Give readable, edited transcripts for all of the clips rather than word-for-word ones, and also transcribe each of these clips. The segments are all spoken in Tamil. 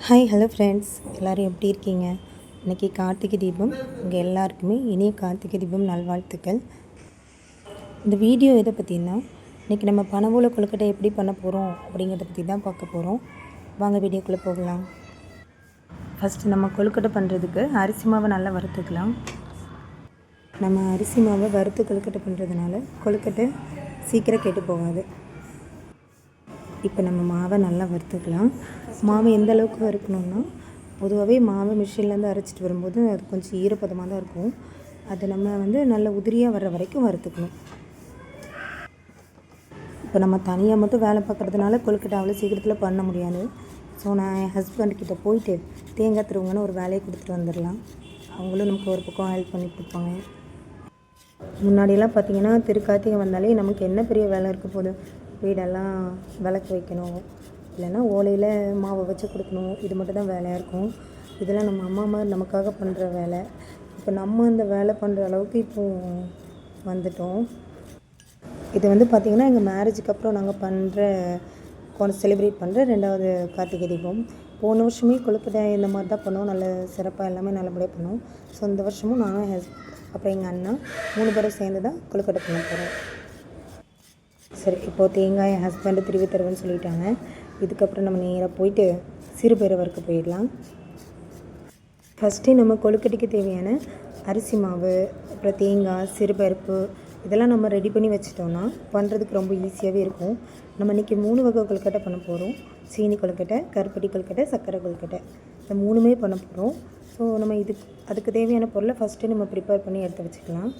ஹாய் ஹலோ ஃப்ரெண்ட்ஸ், எல்லோரும் எப்படி இருக்கீங்க? இன்றைக்கி கார்த்திகை தீபம். உங்கள் எல்லாருக்குமே இனிய கார்த்திகை தீபம் நல்வாழ்த்துக்கள். இந்த வீடியோ எதை பற்றினா, இன்றைக்கி நம்ம பனவோல கொழுக்கட்டை எப்படி பண்ண போகிறோம் அப்படிங்கிறத பற்றி தான் பார்க்க போகிறோம். வாங்க வீடியோக்குள்ளே போகலாம். ஃபஸ்ட்டு நம்ம கொழுக்கட்டை பண்ணுறதுக்கு அரிசி மாவை நல்லா வறுத்துக்கலாம். நம்ம அரிசி மாவை வறுத்து கொழுக்கட்டை பண்ணுறதுனால கொழுக்கட்டை சீக்கிரம் கெட்டு போகாது. இப்போ நம்ம மாவை நல்லா வறுத்துக்கலாம். மாவு எந்த அளவுக்கு வறுக்கணுன்னா, பொதுவாகவே மாவு மிஷின்லேருந்து அரைச்சிட்டு வரும்போது அது கொஞ்சம் ஈரப்பதமாக தான் இருக்கும். அதை நம்ம நல்ல உதிரியாக வர்ற வரைக்கும் வறுத்துக்கணும். இப்போ நம்ம தனியாக மட்டும் வேலை பார்க்குறதுனால கொழுக்கட்டை அவ்வளோ சீக்கிரத்தில் பண்ண முடியாது. ஸோ நான் என் ஹஸ்பண்ட்கிட்ட போயிட்டு தேங்காய் திருவுங்கன்னு ஒரு வேலையை கொடுத்துட்டு வந்துடலாம். அவங்களும் நமக்கு ஒரு பக்கம் ஹெல்ப் பண்ணி கொடுப்பாங்க. முன்னாடியெல்லாம் பார்த்திங்கன்னா திருக்கார்த்திகை வந்தாலே நமக்கு என்ன பெரிய வேலை இருக்க போகுது, வீடெல்லாம் விளக்கு வைக்கணும், இல்லைன்னா ஓலையில் மாவை வச்சு கொடுக்கணும், இது மட்டும் தான் வேலையாக இருக்கும். இதெல்லாம் நம்ம அம்மா நமக்காக பண்ணுற வேலை. இப்போ நம்ம அந்த வேலை பண்ணுற அளவுக்கு இப்போது வந்துட்டோம். இது பார்த்திங்கன்னா எங்கள் மேரேஜுக்கு அப்புறம் நாங்கள் செலிப்ரேட் பண்ணுற 2வது கார்த்திகை தீபம். போன வருஷமே கொழுக்கட்டை இந்த மாதிரி தான் பண்ணோம். நல்ல சிறப்பாக எல்லாமே நல்லபடியாக பண்ணோம். ஸோ இந்த வருஷமும் நானும் அப்புறம் எங்கள் அண்ணா 3 பேரும் சேர்ந்து தான் கொழுக்கட்டை பண்ண போகிறோம். சரி, இப்போது தேங்காய் என் ஹஸ்பண்டு திருவி தருவேன்னு சொல்லிட்டாங்க. இதுக்கப்புறம் நம்ம நேராக போயிட்டு சிறுபயிறு வறுக்க போயிடலாம். ஃபஸ்ட்டு நம்ம கொழுக்கட்டைக்கு தேவையான அரிசி மாவு, அப்புறம் தேங்காய், சிறுபருப்பு இதெல்லாம் நம்ம ரெடி பண்ணி வச்சிட்டோன்னா பண்ணுறதுக்கு ரொம்ப ஈஸியாகவே இருக்கும். நம்ம இன்றைக்கி 3 வகை கொழுக்கட்டை பண்ண போகிறோம். சீனி கொழுக்கட்டை, கருப்பட்டி கொழுக்கட்டை, சர்க்கரை கொழுக்கட்டை, இந்த 3மே பண்ண போகிறோம். ஸோ நம்ம அதுக்கு தேவையான பொருளை ஃபஸ்ட்டு நம்ம ப்ரிப்பேர் பண்ணி எடுத்து வச்சுக்கலாம்.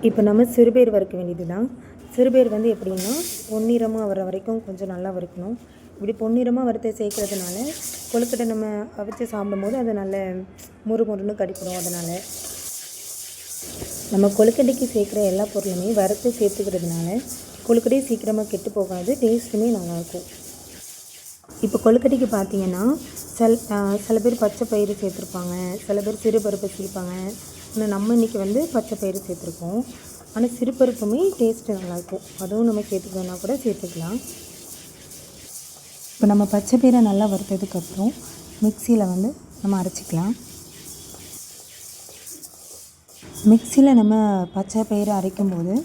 இப்போ நம்ம சிறுபயிறு வறுக்க வேண்டியது தான். சிறுபயிறு எப்படின்னா பொன்னிறமாக வர வரைக்கும் கொஞ்சம் நல்லா வறுக்கணும். இப்படி பொன்னிறமாக வறுத்து சேர்க்கறதுனால கொழுக்கட்டை நம்ம அவிச்சு சாப்பிடும்போது அது நல்ல முறுமுறுன்னு கடிப்படும். அதனால் நம்ம கொழுக்கட்டைக்கு சேர்க்குற எல்லா பொருளுமே வறுத்து சேர்த்துக்கிறதுனால கொழுக்கட்டையே சீக்கிரமாக கெட்டு போகாது, டேஸ்ட்டுமே நல்லாயிருக்கும். இப்போ கொழுக்கட்டைக்கு பார்த்திங்கன்னா சில பேர் பச்சை பயிறு சேர்த்துருப்பாங்க, சில பேர் சிறுபருப்பு சேர்ப்பாங்க. ஆனால் நம்ம இன்றைக்கி பச்சை பயிறு சேர்த்துருக்கோம். ஆனால் சிறுபருப்புமே டேஸ்ட்டு நல்லாயிருக்கும், அதுவும் நம்ம சேர்த்துக்கணுன்னா கூட சேர்த்துக்கலாம். இப்போ நம்ம பச்சை பயிரை நல்லா வறுத்ததுக்கப்புறம் மிக்சியில் நம்ம அரைச்சிக்கலாம். மிக்சியில் நம்ம பச்சை பயிறு அரைக்கும்போது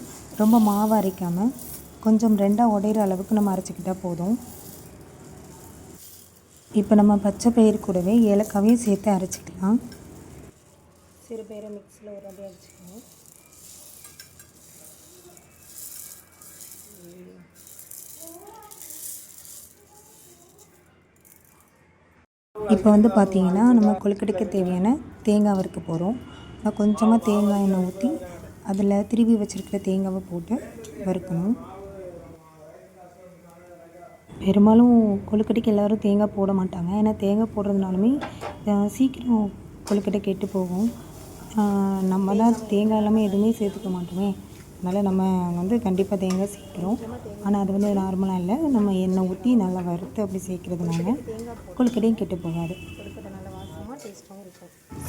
ரொம்ப மாவு அரைக்காமல் கொஞ்சம் 2ஆக உடையிற அளவுக்கு நம்ம அரைச்சிக்கிட்டால் போதும். இப்போ நம்ம பச்சை பயிறு கூடவே ஏலக்காவையும் சேர்த்து அரைச்சிக்கலாம். சிறுபயிரை மிக்சியில் ஒரு அடி அரைச்சிக்கணும். இப்போ பார்த்திங்கன்னா நம்ம கொழுக்கட்டைக்கு தேவையான தேங்காய் வறுக்க போகிறோம். நான் கொஞ்சமாக தேங்காய் எண்ணெய் ஊற்றி அதில் திருவி வச்சுருக்கிற தேங்காவை போட்டு வறுக்கணும். பெரும்பாலும் கொழுக்கட்டைக்கு எல்லோரும் தேங்காய் போட மாட்டாங்க. ஏன்னா தேங்காய் போடுறதுனாலுமே சீக்கிரம் கொழுக்கட்டை கெட்டு போகும். நம்ம தான் தேங்காய் எல்லாமே எதுவுமே சேர்த்துக்க மாட்டோமே, அதனால் நம்ம கண்டிப்பாக தேங்காய் சேர்க்குறோம். ஆனால் அது நார்மலாக இல்லை, நம்ம எண்ணெய் ஊற்றி நல்லா வறுத்து அப்படி சேர்க்குறதுனால கொழுக்கட்டையும் கெட்டு போகாது.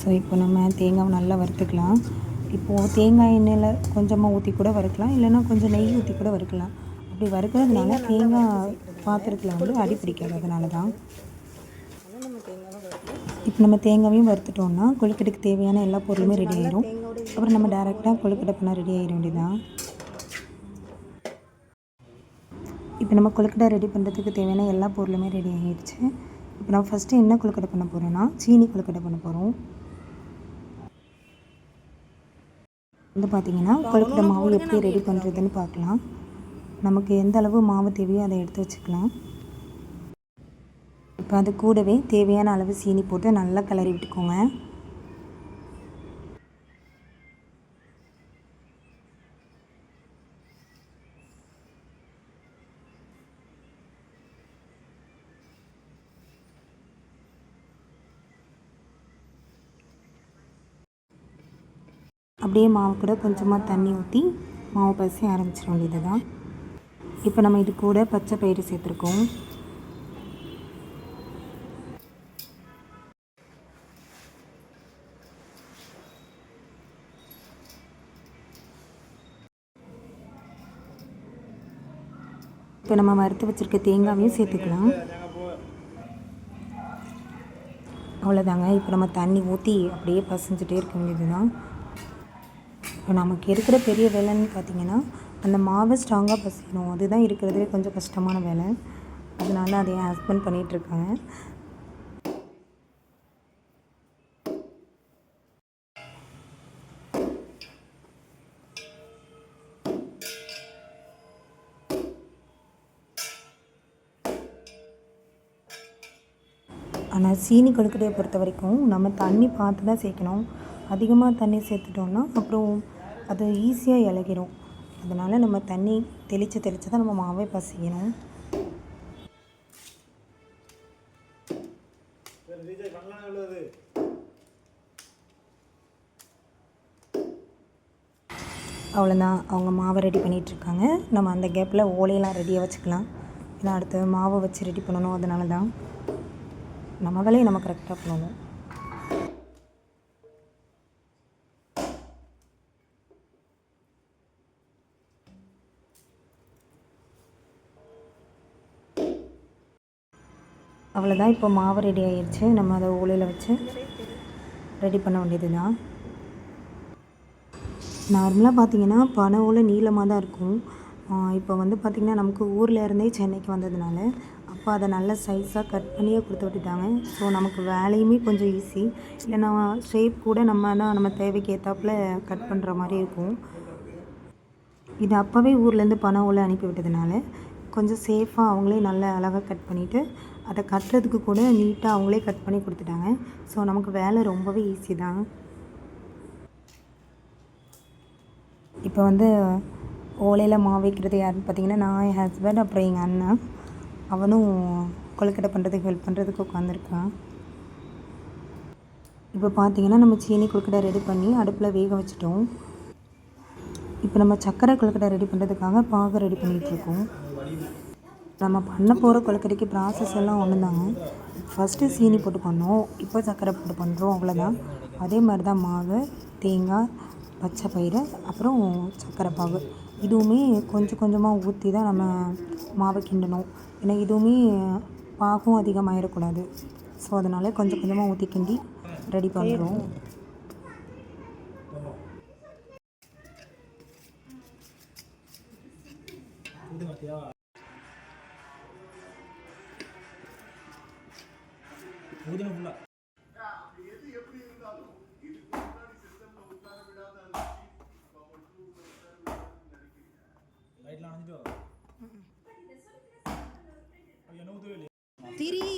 ஸோ இப்போ நம்ம தேங்காவை நல்லா வறுத்துக்கலாம். இப்போது தேங்காய் எண்ணெயில் கொஞ்சமாக ஊற்றி கூட வறுக்கலாம், இல்லைன்னா கொஞ்சம் நெய் ஊற்றி கூட வறுக்கலாம். அப்படி வறுக்கிறதுனால தேங்காய் பாத்திரத்தில் அடி பிடிக்காது. அதனால தான் இப்போ நம்ம தேங்காயும் வறுத்துட்டோம்னா கொழுக்கட்டைக்கு தேவையான எல்லா பொருளுமே ரெடி ஆயிடும். அப்புறம் நம்ம டேரெக்டாக கொழுக்கட்டை பண்ணால் ரெடி ஆகிட வேண்டியதான். இப்போ நம்ம கொழுக்கட்டை ரெடி பண்ணுறதுக்கு தேவையான எல்லா பொருளுமே ரெடி ஆகிடுச்சு. இப்போ நம்ம ஃபஸ்ட்டு என்ன கொழுக்கட்டை பண்ண போகிறோன்னா சீனி கொழுக்கட்டை பண்ண போகிறோம். பார்த்திங்கன்னா கொழுக்கட்டை மாவு எப்படி ரெடி பண்ணுறதுன்னு பார்க்கலாம். நமக்கு எந்த அளவு மாவு தேவையோ அதை எடுத்து வச்சுக்கலாம். இப்போ அது கூடவே தேவையான அளவு சீனி போட்டு நல்லா கிளறி விட்டுக்கோங்க. அப்படியே மாவு கூட கொஞ்சமாக தண்ணி ஊற்றி மாவு பசி ஆரம்பிச்சிட வேண்டியது தான். இப்போ நம்ம இது கூட பச்சை பயிறு சேர்த்துருக்கோம். இப்போ நம்ம வறுத்து வச்சுருக்க தேங்காவையும் சேர்த்துக்கலாம். அவ்வளோதாங்க. இப்போ நம்ம தண்ணி ஊற்றி அப்படியே பசஞ்சிட்டே இருக்க வேண்டியது தான். இப்போ நமக்கு இருக்கிற பெரிய வேலைன்னு பார்த்திங்கன்னா அந்த மாவை ஸ்ட்ராங்காக பசிக்கணும். அதுதான் இருக்கிறதுலே கொஞ்சம் கஷ்டமான வேலை. அதனால அதை என் ஹஸ்பண்ட் பண்ணிகிட்ருக்காங்க. ஆனால் சீனி கொழுக்கட்டையை பொறுத்த வரைக்கும் நம்ம தண்ணி பார்த்து தான் சேர்க்கணும். அதிகமாக தண்ணி சேர்த்துட்டோம்னா அப்புறம் அது ஈஸியாக இலகிடும். அதனால் நம்ம தண்ணி தெளித்து தான் நம்ம மாவை பசிக்கணும். அவ்வளோதான், அவங்க மாவை ரெடி பண்ணிகிட்ருக்காங்க. நம்ம அந்த கேப்பில் ஓலையெல்லாம் ரெடியாக வச்சுக்கலாம். ஏன்னா அடுத்து மாவை வச்சு ரெடி பண்ணணும். அதனால தான் நம்ம வேலையை நம்ம கரெக்டாக பண்ணணும். அவ்வளோதான், இப்போ மாவு ரெடி ஆகிடுச்சு. நம்ம அதை ஓலையில் வச்சு ரெடி பண்ண வேண்டியது தான். நார்மலாக பார்த்திங்கன்னா பனை ஓலை நீளமாக தான் இருக்கும். இப்போ வந்து பார்த்திங்கன்னா நமக்கு ஊரில் இருந்தே சென்னைக்கு வந்ததுனால அப்போ அதை நல்ல சைஸாக கட் பண்ணியே கொடுத்து விட்டுட்டாங்க. ஸோ நமக்கு வேலையுமே கொஞ்சம் ஈஸி. இல்லைனா ஷேப் கூட நம்ம தேவைக்கு ஏற்றாப்புல கட் பண்ணுற மாதிரி இருக்கும். இது அப்போவே ஊர்லேருந்து பனை ஓலை அனுப்பி விட்டதுனால கொஞ்சம் சேஃபாக அவங்களே நல்ல அழகாக கட் பண்ணிவிட்டு அதை கட்டுறதுக்கு கூட நீட்டாக அவங்களே கட் பண்ணி கொடுத்துட்டாங்க. ஸோ நமக்கு வேலை ரொம்பவே ஈஸி தான். இப்போ வந்து ஓலையில் மாவு வைக்கிறது யாருன்னு பார்த்திங்கன்னா நான், என் ஹஸ்பண்ட், அப்புறம் எங்கள் அண்ணன். அவனும் கொழுக்கட்டை பண்ணுறதுக்கு ஹெல்ப் பண்ணுறதுக்கு உட்காந்துருக்கான். இப்போ பார்த்திங்கன்னா நம்ம சீனி கொழுக்கட்டை ரெடி பண்ணி அடுப்பில் வேக வச்சுட்டோம். இப்போ நம்ம சர்க்கரை கொழுக்கட்டை ரெடி பண்ணுறதுக்காக பாகு ரெடி பண்ணிகிட்ருக்கோம். நம்ம பண்ண போகிற கொழுக்கட்டைக்கு ப்ராசஸ் எல்லாம் ஒன்று தாங்க. ஃபஸ்ட்டு சீனி போட்டு பண்ணோம், இப்போ சர்க்கரை போட்டு பண்ணுறோம். அவ்வளோதான். அதே மாதிரி தான் மாவு, தேங்காய், பச்சை பயிறு, அப்புறம் சர்க்கரை பாகு இதுவுமே கொஞ்சம் கொஞ்சமாக ஊற்றி தான் நம்ம மாவை கிண்டணும். ஏன்னா இதுவுமே பாகும் அதிகமாகிடக்கூடாது. ஸோ அதனால் கொஞ்சம் கொஞ்சமாக ஊற்றி கிண்டி ரெடி பண்ணுறோம்.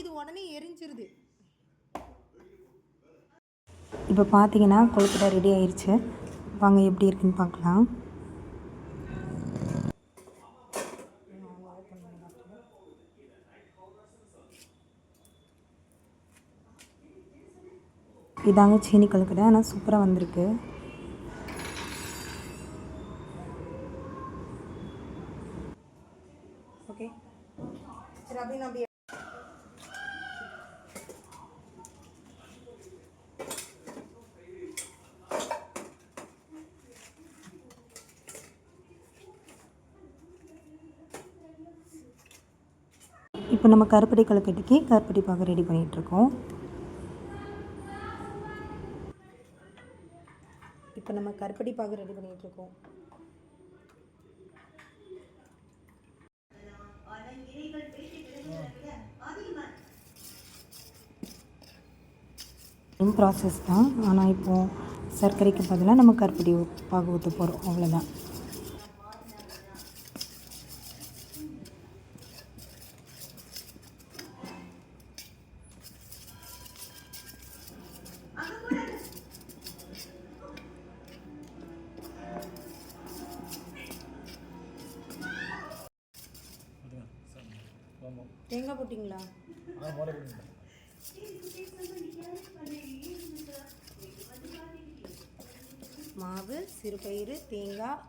இது உடனே எரிஞ்சிருது. இப்போ பார்த்தீங்கன்னா கொழுக்கட்டை ரெடி ஆயிடுச்சு. வாங்க எப்படி இருக்குன்னு பார்க்கலாம். இதாங்க சீனி கொழுக்கட்டை. ஆனால் சூப்பராக வந்திருக்கு. ஓகே சரி, அப்படியே நம்ம இப்போ நம்ம கருப்பட்டி கொழுக்கட்டைக்கு கருப்பட்டி பாகு ரெடி பண்ணிகிட்ருக்கோம். இப்போ நம்ம கருப்பட்டி பாகு ரெடி பண்ணிகிட்ருக்கோம். ப்ராசஸ் தான். ஆனால் இப்போது சர்க்கரைக்கு பதிலாக நம்ம கருப்பட்டி பாகு ஊற்ற போகிறோம். அவ்வளோதான். தேங்காய் போட்டிங்களா? மாவு, சிறுபயிறு, தேங்காய்,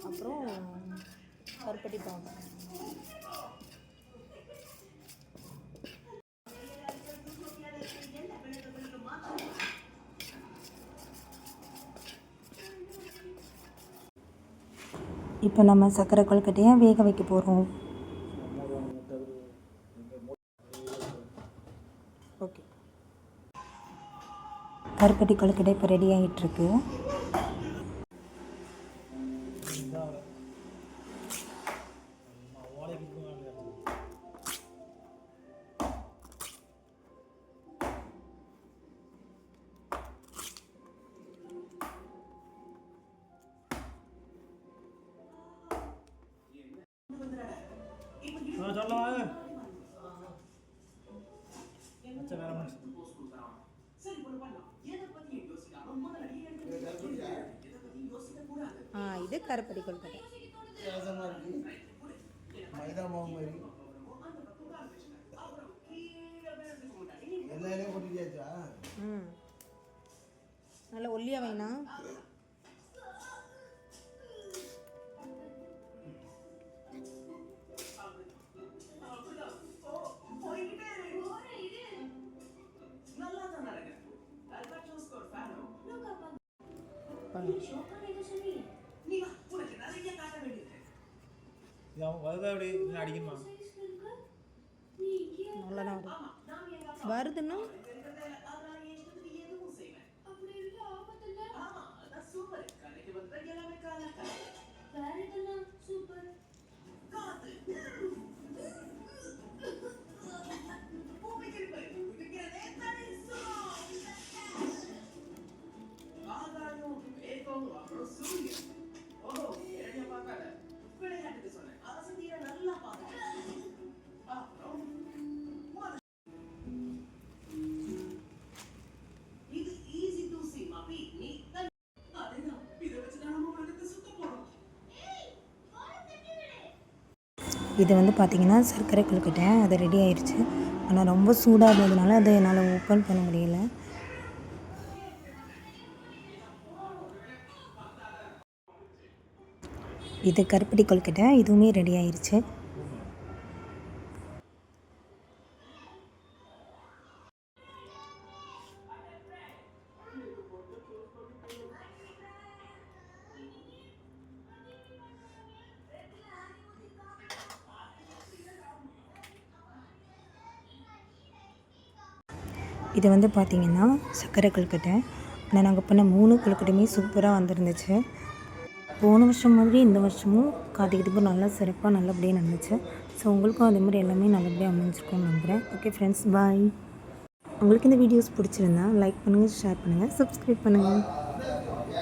அப்புறம் கருப்பட்டி பாகு. இப்போ நம்ம சர்க்கரை கொழுக்கட்டையை வேக வைக்க போகிறோம். ஓகே, கருப்பட்டி கொழுக்கட்டை இப்போ ரெடி ஆகிட்டுருக்கு. இது கருப்பட்டி கொழுக்கட்டை. நல்ல ஒல்லியா வேணாம். வருதுன்னா இது வந்து பார்த்திங்கன்னா சர்க்கரை கொழுக்கட்டை. அது ரெடி ஆயிடுச்சு. ஆனால் ரொம்ப சூடாக இருந்ததுனால அதை என்னால் ஓப்பன் பண்ண முடியல. இது கருப்பட்டி கொழுக்கட்டை, இதுவுமே ரெடி ஆயிடுச்சு. இது வந்து பார்த்திங்கன்னா சர்க்கரை கொழுக்கட்டை. ஆனால் நாங்கள் பண்ண 3 கொழுக்கட்டையுமே சூப்பராக வந்துருந்துச்சு. போன வருஷம் மாதிரி இந்த வருஷமும் கார்த்திகை நல்லா சிறப்பாக நல்லபடியாக நடந்துச்சு. ஸோ உங்களுக்கும் அதே மாதிரி எல்லாமே நல்லபடியாக அமைஞ்சிருக்கும்னு நம்புகிறேன். ஓகே ஃப்ரெண்ட்ஸ், பாய். உங்களுக்கு இந்த வீடியோஸ் பிடிச்சிருந்தா லைக் பண்ணுங்கள், ஷேர் பண்ணுங்கள், சப்ஸ்கிரைப் பண்ணுங்கள்.